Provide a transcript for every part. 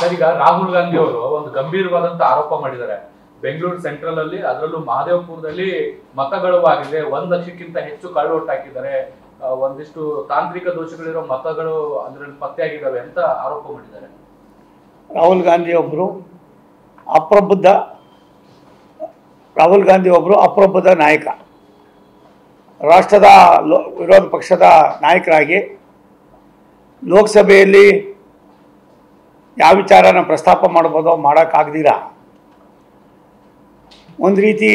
Sir, ಈಗ ರಾಹುಲ್ ಗಾಂಧಿ ಅವರು ಒಂದು ಗಂಭೀರವಾದಂತ ಆರೋಪ ಮಾಡಿದ್ದಾರೆ. ಬೆಂಗಳೂರು ಸೆಂಟ್ರಲ್ ಅಲ್ಲಿ, ಅದರಲ್ಲೂ ಮಹದೇವಪುರದಲ್ಲಿ ಮತಗಳು ಆಗಿದೆ, 1 ಲಕ್ಷಕ್ಕಿಂತ ಹೆಚ್ಚು ಕಳ್ಳೋಟ್ ಹಾಕಿದ್ದಾರೆ, ಒಂದಿಷ್ಟು ತಾಂತ್ರಿಕ ದೋಷಗಳಿರೋ ಮತಗಳು ಅದರಲ್ಲಿ ಪತ್ತೆಯಾಗಿದ್ದಾವೆ ಅಂತ ಆರೋಪ ಮಾಡಿದ್ದಾರೆ. ರಾಹುಲ್ ಗಾಂಧಿ ಒಬ್ಬರು ಅಪ್ರಬುದ್ಧ ನಾಯಕ. ರಾಷ್ಟ್ರದ ವಿರೋಧ ಪಕ್ಷದ ನಾಯಕರಾಗಿ ಲೋಕಸಭೆಯಲ್ಲಿ ಯಾವ ವಿಚಾರನ ಪ್ರಸ್ತಾಪ ಮಾಡ್ಬೋದೋ ಮಾಡೋಕ್ಕಾಗ್ದಿರ ಒಂದು ರೀತಿ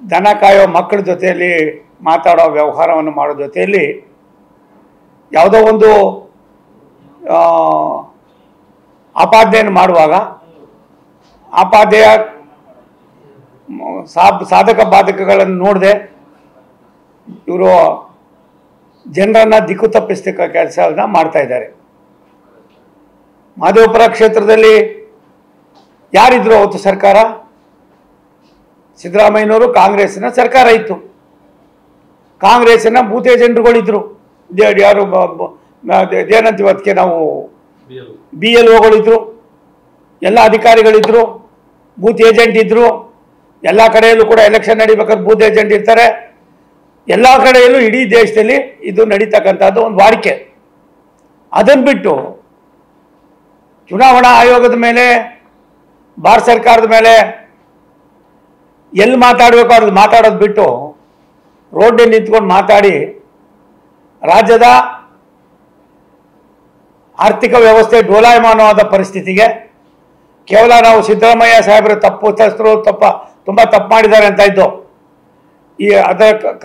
ದನ ಕಾಯೋ ಮಕ್ಕಳ ಜೊತೆಯಲ್ಲಿ ಮಾತಾಡೋ ವ್ಯವಹಾರವನ್ನು ಮಾಡೋ ಜೊತೆಯಲ್ಲಿ ಯಾವುದೋ ಒಂದು ಆಪಾದನೆಯನ್ನು ಮಾಡುವಾಗ ಆಪಾದನೆಯ ಸಾಧಕ ಬಾಧಕಗಳನ್ನು ನೋಡದೆ ಇವರು ಜನರನ್ನು ದಿಕ್ಕು ತಪ್ಪಿಸ್ತಕ್ಕ ಕೆಲಸವನ್ನು ಮಾಡ್ತಾ ಇದ್ದಾರೆ. ಮಹದೇವಪುರ ಕ್ಷೇತ್ರದಲ್ಲಿ ಯಾರಿದ್ರು ಅವತ್ತು ಸರ್ಕಾರ? ಸಿದ್ದರಾಮಯ್ಯನವರು ಕಾಂಗ್ರೆಸ್ಸಿನ ಸರ್ಕಾರ ಇತ್ತು. ಕಾಂಗ್ರೆಸ್ಸಿನ ಬೂತ್ ಏಜೆಂಟ್ಗಳಿದ್ರು, ಯಾರು ಏನಂತ ಇವತ್ತಿಗೆ ನಾವು BLOಗಳಿದ್ರು, ಎಲ್ಲ ಅಧಿಕಾರಿಗಳಿದ್ರು, ಬೂತ್ ಏಜೆಂಟ್ ಇದ್ರು. ಎಲ್ಲ ಕಡೆಯಲ್ಲೂ ಕೂಡ ಎಲೆಕ್ಷನ್ ನಡಿಬೇಕಾದ್ರೆ ಬೂತ್ ಏಜೆಂಟ್ ಇರ್ತಾರೆ. ಎಲ್ಲ ಕಡೆಯಲ್ಲೂ ಇಡೀ ದೇಶದಲ್ಲಿ ಇದು ನಡೀತಕ್ಕಂಥದ್ದು ಒಂದು ವಾಡಿಕೆ. ಅದನ್ನು ಬಿಟ್ಟು ಚುನಾವಣಾ ಆಯೋಗದ ಮೇಲೆ, ಭಾರತ ಸರ್ಕಾರದ ಮೇಲೆ ಎಲ್ಲಿ ಮಾತಾಡಬೇಕು ಅದು ಮಾತಾಡೋದು ಬಿಟ್ಟು ರೋಡಲ್ಲಿ ನಿಂತ್ಕೊಂಡು ಮಾತಾಡಿ ರಾಜ್ಯದ ಆರ್ಥಿಕ ವ್ಯವಸ್ಥೆ ಡೋಲಾಯಮಾನವಾದ ಪರಿಸ್ಥಿತಿಗೆ ಕೇವಲ ನಾವು ಸಿದ್ದರಾಮಯ್ಯ ಸಾಹೇಬರು ತುಂಬ ತಪ್ಪು ಮಾಡಿದ್ದಾರೆ ಅಂತ ಇದ್ದು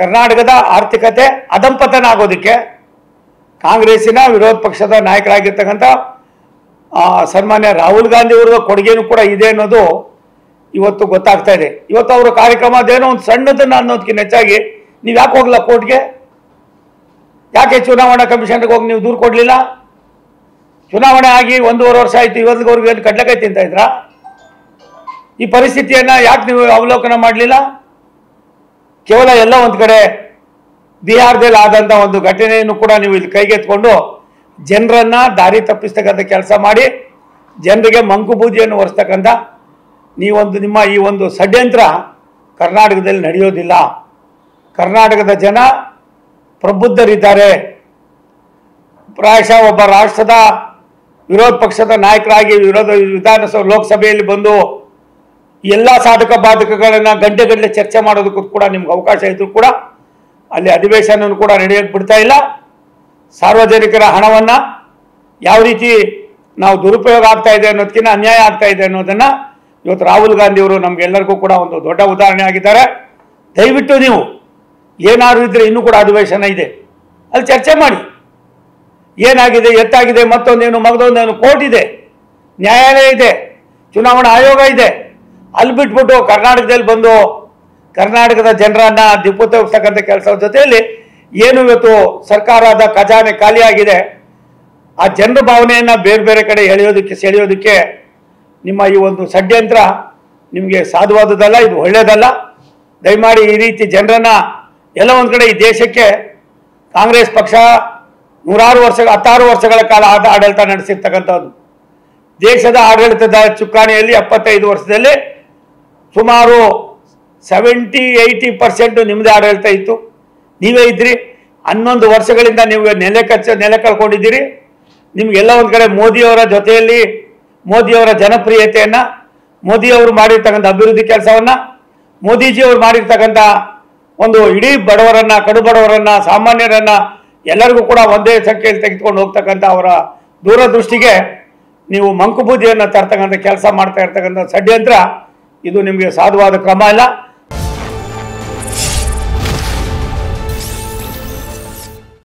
ಕರ್ನಾಟಕದ ಆರ್ಥಿಕತೆ ಅಧಂಪತನ ಆಗೋದಕ್ಕೆ ಕಾಂಗ್ರೆಸ್ಸಿನ ವಿರೋಧ ಪಕ್ಷದ ನಾಯಕರಾಗಿರ್ತಕ್ಕಂಥ ಸನ್ಮಾನ್ಯ ರಾಹುಲ್ ಗಾಂಧಿ ಅವರ ಕೊಡುಗೆನೂ ಕೂಡ ಇದೆ ಅನ್ನೋದು ಇವತ್ತು ಗೊತ್ತಾಗ್ತಾ ಇದೆ. ಇವತ್ತು ಅವರ ಕಾರ್ಯಕ್ರಮ ಅದೇನೋ ಒಂದು ಸಣ್ಣದನ್ನು ಅನ್ನೋದಕ್ಕಿಂತ ಹೆಚ್ಚಾಗಿ ನೀವು ಯಾಕೆ ಹೋಗಲ್ಲ ಕೋರ್ಟ್ಗೆ? ಯಾಕೆ ಚುನಾವಣಾ ಕಮಿಷನ್ಗೆ ಹೋಗಿ ನೀವು ದೂರು ಕೊಡಲಿಲ್ಲ? ಚುನಾವಣೆ ಆಗಿ 1.5 ವರ್ಷ ಆಯಿತು, ಇವತ್ತಿಗೆ ಏನು ಕಡ್ಲೆಕಾಯಿ ತಿಂತ ಇದ್ರಾ? ಈ ಪರಿಸ್ಥಿತಿಯನ್ನು ಯಾಕೆ ನೀವು ಅವಲೋಕನ ಮಾಡಲಿಲ್ಲ? ಕೇವಲ ಎಲ್ಲ ಒಂದು ಕಡೆ ಬಿಹಾರದಲ್ಲಿ ಆದಂಥ ಒಂದು ಘಟನೆಯನ್ನು ಕೂಡ ನೀವು ಇಲ್ಲಿ ಕೈಗೆತ್ಕೊಂಡು ಜನರನ್ನು ದಾರಿ ತಪ್ಪಿಸ್ತಕ್ಕಂಥ ಕೆಲಸ ಮಾಡಿ ಜನರಿಗೆ ಮಂಕುಬೂದಿಯನ್ನು ಹೊರಿಸ್ತಕ್ಕಂಥ ನಿಮ್ಮ ಈ ಒಂದು ಷಡ್ಯಂತ್ರ ಕರ್ನಾಟಕದಲ್ಲಿ ನಡೆಯೋದಿಲ್ಲ. ಕರ್ನಾಟಕದ ಜನ ಪ್ರಬುದ್ಧರಿದ್ದಾರೆ. ಪ್ರಾಯಶಃ ಒಬ್ಬ ರಾಷ್ಟ್ರದ ವಿರೋಧ ಪಕ್ಷದ ನಾಯಕರಾಗಿ ವಿಧಾನಸಭೆ ಲೋಕಸಭೆಯಲ್ಲಿ ಬಂದು ಎಲ್ಲ ಸಾಧಕ ಬಾಧಕಗಳನ್ನು ಗಂಟೆಗಟ್ಟಲೆ ಚರ್ಚೆ ಮಾಡೋದಕ್ಕೂ ಕೂಡ ನಿಮ್ಗೆ ಅವಕಾಶ ಇದ್ರೂ ಕೂಡ ಅಲ್ಲಿ ಅಧಿವೇಶನವನ್ನು ಕೂಡ ನಡೆಯೋಕ್ಕೆ ಬಿಡ್ತಾ ಇಲ್ಲ. ಸಾರ್ವಜನಿಕರ ಹಣವನ್ನು ಯಾವ ರೀತಿ ನಾವು ದುರುಪಯೋಗ ಆಗ್ತಾ ಇದೆ ಅನ್ನೋದಕ್ಕಿಂತ ಅನ್ಯಾಯ ಆಗ್ತಾ ಇದೆ ಅನ್ನೋದನ್ನು ಇವತ್ತು ರಾಹುಲ್ ಗಾಂಧಿ ಅವರು ನಮಗೆಲ್ಲರಿಗೂ ಕೂಡ ಒಂದು ದೊಡ್ಡ ಉದಾಹರಣೆ ಆಗಿದ್ದಾರೆ. ದಯವಿಟ್ಟು ನೀವು ಏನಾದರೂ ಇದ್ದರೆ ಇನ್ನೂ ಕೂಡ ಅಧಿವೇಶನ ಇದೆ, ಅಲ್ಲಿ ಚರ್ಚೆ ಮಾಡಿ. ಏನಾಗಿದೆ, ಎತ್ತಾಗಿದೆ, ಮಗದೊಂದೇನು ಕೋರ್ಟ್ ಇದೆ, ನ್ಯಾಯಾಲಯ ಇದೆ, ಚುನಾವಣಾ ಆಯೋಗ ಇದೆ. ಅಲ್ಲಿ ಬಿಟ್ಬಿಟ್ಟು ಕರ್ನಾಟಕದಲ್ಲಿ ಬಂದು ಕರ್ನಾಟಕದ ಜನರನ್ನು ದಿಕ್ಕು ತಪ್ಪಿಸ್ತಕ್ಕಂಥ ಕೆಲಸದ ಜೊತೆಯಲ್ಲಿ ಏನು ಇವತ್ತು ಸರ್ಕಾರದ ಖಜಾನೆ ಖಾಲಿಯಾಗಿದೆ, ಆ ಜನರ ಭಾವನೆಯನ್ನು ಬೇರೆ ಬೇರೆ ಕಡೆ ಸೆಳೆಯೋದಕ್ಕೆ ನಿಮ್ಮ ಈ ಒಂದು ಷಡ್ಯಂತ್ರ ನಿಮಗೆ ಸಾಧುವಾದದಲ್ಲ, ಇದು ಒಳ್ಳೆಯದಲ್ಲ. ದಯಮಾಡಿ ಈ ರೀತಿ ಜನರನ್ನು ಎಲ್ಲ ಒಂದು ಕಡೆ ಈ ದೇಶಕ್ಕೆ ಕಾಂಗ್ರೆಸ್ ಪಕ್ಷ 16 ವರ್ಷಗಳ ಕಾಲ ಆಡಳಿತ ನಡೆಸಿರ್ತಕ್ಕಂಥದ್ದು. ದೇಶದ ಆಡಳಿತದ ಚುಕ್ಕಾಣಿಯಲ್ಲಿ 75 ವರ್ಷದಲ್ಲಿ ಸುಮಾರು 70-80% ನಿಮ್ಮದೇ ಆಡಳಿತ ಇತ್ತು, ನೀವೇ ಇದ್ರಿ. 11 ವರ್ಷಗಳಿಂದ ನೀವು ನೆಲೆ ಕಳ್ಕೊಂಡಿದ್ದೀರಿ. ನಿಮಗೆಲ್ಲ ಒಂದು ಕಡೆ ಮೋದಿಯವರ ಜೊತೆಯಲ್ಲಿ ಮೋದಿಯವರ ಜನಪ್ರಿಯತೆಯನ್ನು, ಮೋದಿಯವರು ಮಾಡಿರ್ತಕ್ಕಂಥ ಅಭಿವೃದ್ಧಿ ಕೆಲಸವನ್ನು, ಮೋದಿಜಿಯವರು ಮಾಡಿರ್ತಕ್ಕಂಥ ಒಂದು ಇಡೀ ಬಡವರನ್ನು, ಕಡು ಬಡವರನ್ನು, ಸಾಮಾನ್ಯರನ್ನು ಎಲ್ಲರಿಗೂ ಕೂಡ ಒಂದೇ ಸಂಖ್ಯೆಯಲ್ಲಿ ತೆಗೆದುಕೊಂಡು ಹೋಗ್ತಕ್ಕಂಥ ಅವರ ದೂರದೃಷ್ಟಿಗೆ ನೀವು ಮಂಕುಬೂದಿಯನ್ನು ತರ್ತಕ್ಕಂಥ ಕೆಲಸ ಮಾಡ್ತಾ ಇರ್ತಕ್ಕಂಥ ಷಡ್ಯಂತ್ರ ಇದು ನಿಮಗೆ ಸಾಧುವಾದ ಕ್ರಮ ಇಲ್ಲ.